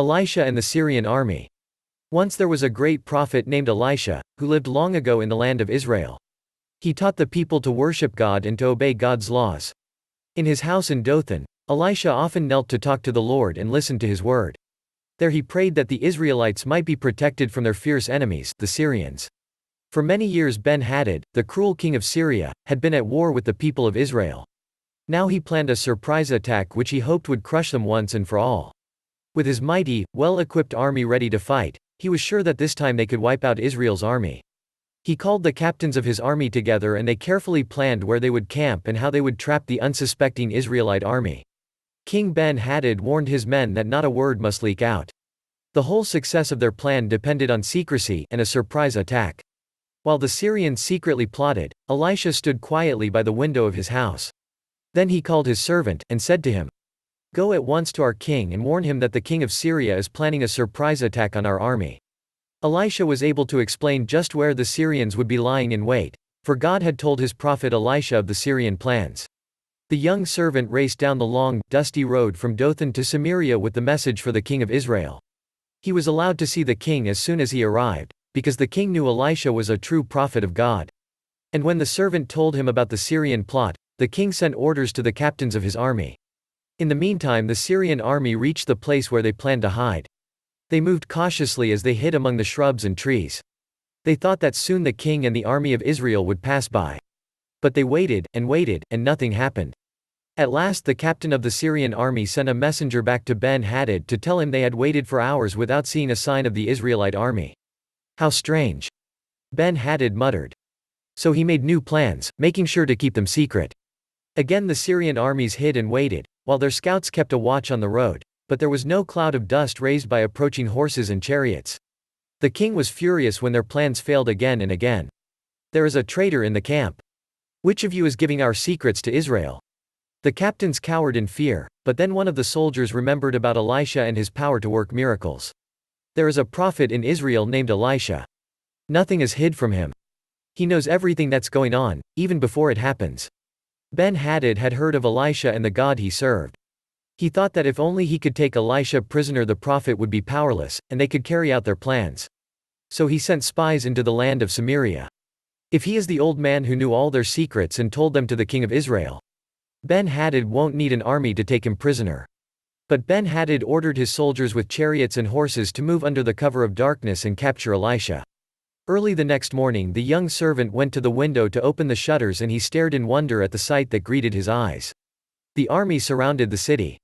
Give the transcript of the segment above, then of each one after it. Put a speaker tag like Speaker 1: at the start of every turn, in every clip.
Speaker 1: Elisha and the Syrian army. Once there was a great prophet named Elisha, who lived long ago in the land of Israel. He taught the people to worship God and to obey God's laws. In his house in Dothan, Elisha often knelt to talk to the Lord and listened to his word. There he prayed that the Israelites might be protected from their fierce enemies, the Syrians. For many years Ben-Hadad, the cruel king of Syria, had been at war with the people of Israel. Now he planned a surprise attack which he hoped would crush them once and for all. With his mighty, well-equipped army ready to fight, he was sure that this time they could wipe out Israel's army. He called the captains of his army together and they carefully planned where they would camp and how they would trap the unsuspecting Israelite army. King Ben-Hadad warned his men that not a word must leak out. The whole success of their plan depended on secrecy and a surprise attack. While the Syrians secretly plotted, Elisha stood quietly by the window of his house. Then he called his servant, and said to him, "Go at once to our king and warn him that the king of Syria is planning a surprise attack on our army." Elisha was able to explain just where the Syrians would be lying in wait, for God had told his prophet Elisha of the Syrian plans. The young servant raced down the long, dusty road from Dothan to Samaria with the message for the king of Israel. He was allowed to see the king as soon as he arrived, because the king knew Elisha was a true prophet of God. And when the servant told him about the Syrian plot, the king sent orders to the captains of his army. In the meantime, the Syrian army reached the place where they planned to hide. They moved cautiously as they hid among the shrubs and trees. They thought that soon the king and the army of Israel would pass by. But they waited, and nothing happened. At last the captain of the Syrian army sent a messenger back to Ben-Hadad to tell him they had waited for hours without seeing a sign of the Israelite army. "How strange," Ben-Hadad muttered. So he made new plans, making sure to keep them secret. Again the Syrian armies hid and waited, while their scouts kept a watch on the road, but there was no cloud of dust raised by approaching horses and chariots. The king was furious when their plans failed again and again. "There is a traitor in the camp. Which of you is giving our secrets to Israel?" The captains cowered in fear, but then one of the soldiers remembered about Elisha and his power to work miracles. "There is a prophet in Israel named Elisha. Nothing is hid from him. He knows everything that's going on, even before it happens." Ben-Hadad had heard of Elisha and the God he served. He thought that if only he could take Elisha prisoner, the prophet would be powerless, and they could carry out their plans. So he sent spies into the land of Samaria. If he is the old man who knew all their secrets and told them to the king of Israel, Ben-Hadad won't need an army to take him prisoner. But Ben-Hadad ordered his soldiers with chariots and horses to move under the cover of darkness and capture Elisha. Early the next morning the young servant went to the window to open the shutters and he stared in wonder at the sight that greeted his eyes. The army surrounded the city.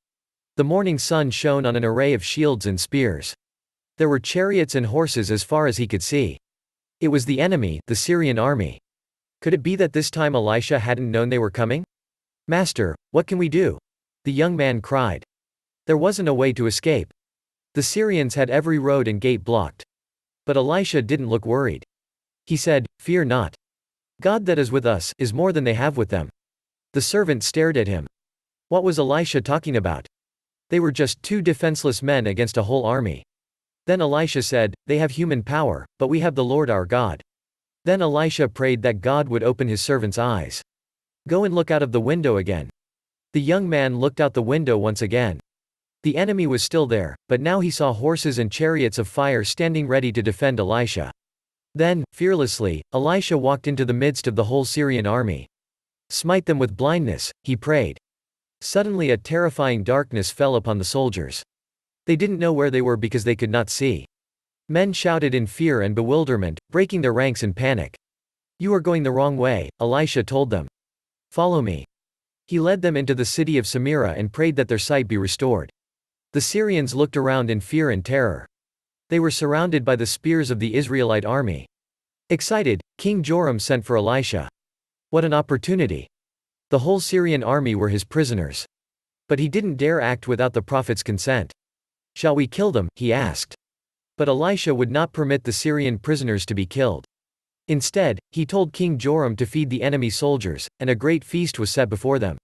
Speaker 1: The morning sun shone on an array of shields and spears. There were chariots and horses as far as he could see. It was the enemy, the Syrian army. Could it be that this time Elisha hadn't known they were coming? "Master, what can we do?" the young man cried. There wasn't a way to escape. The Syrians had every road and gate blocked. But Elisha didn't look worried. He said, "Fear not. God that is with us is more than they have with them." The servant stared at him. What was Elisha talking about? They were just two defenseless men against a whole army. Then Elisha said, "They have human power, but we have the Lord our God." Then Elisha prayed that God would open his servant's eyes. "Go and look out of the window again." The young man looked out the window once again. The enemy was still there, but now he saw horses and chariots of fire standing ready to defend Elisha. Then, fearlessly, Elisha walked into the midst of the whole Syrian army. "Smite them with blindness," he prayed. Suddenly a terrifying darkness fell upon the soldiers. They didn't know where they were because they could not see. Men shouted in fear and bewilderment, breaking their ranks in panic. "You are going the wrong way," Elisha told them. "Follow me." He led them into the city of Samaria and prayed that their sight be restored. The Syrians looked around in fear and terror. They were surrounded by the spears of the Israelite army. Excited, King Joram sent for Elisha. What an opportunity! The whole Syrian army were his prisoners. But he didn't dare act without the prophet's consent. "Shall we kill them?" he asked. But Elisha would not permit the Syrian prisoners to be killed. Instead, he told King Joram to feed the enemy soldiers, and a great feast was set before them.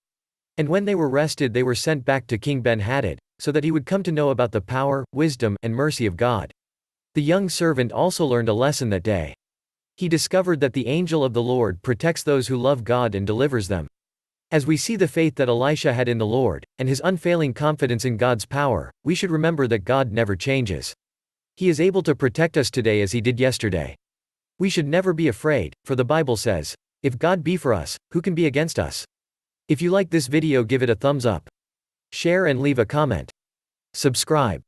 Speaker 1: And when they were rested they were sent back to King Ben-Hadad, so that he would come to know about the power, wisdom, and mercy of God. The young servant also learned a lesson that day. He discovered that the angel of the Lord protects those who love God and delivers them. As we see the faith that Elisha had in the Lord, and his unfailing confidence in God's power, we should remember that God never changes. He is able to protect us today as he did yesterday. We should never be afraid, for the Bible says, "If God be for us, who can be against us?" If you like this video, give it a thumbs up. Share and leave a comment. Subscribe.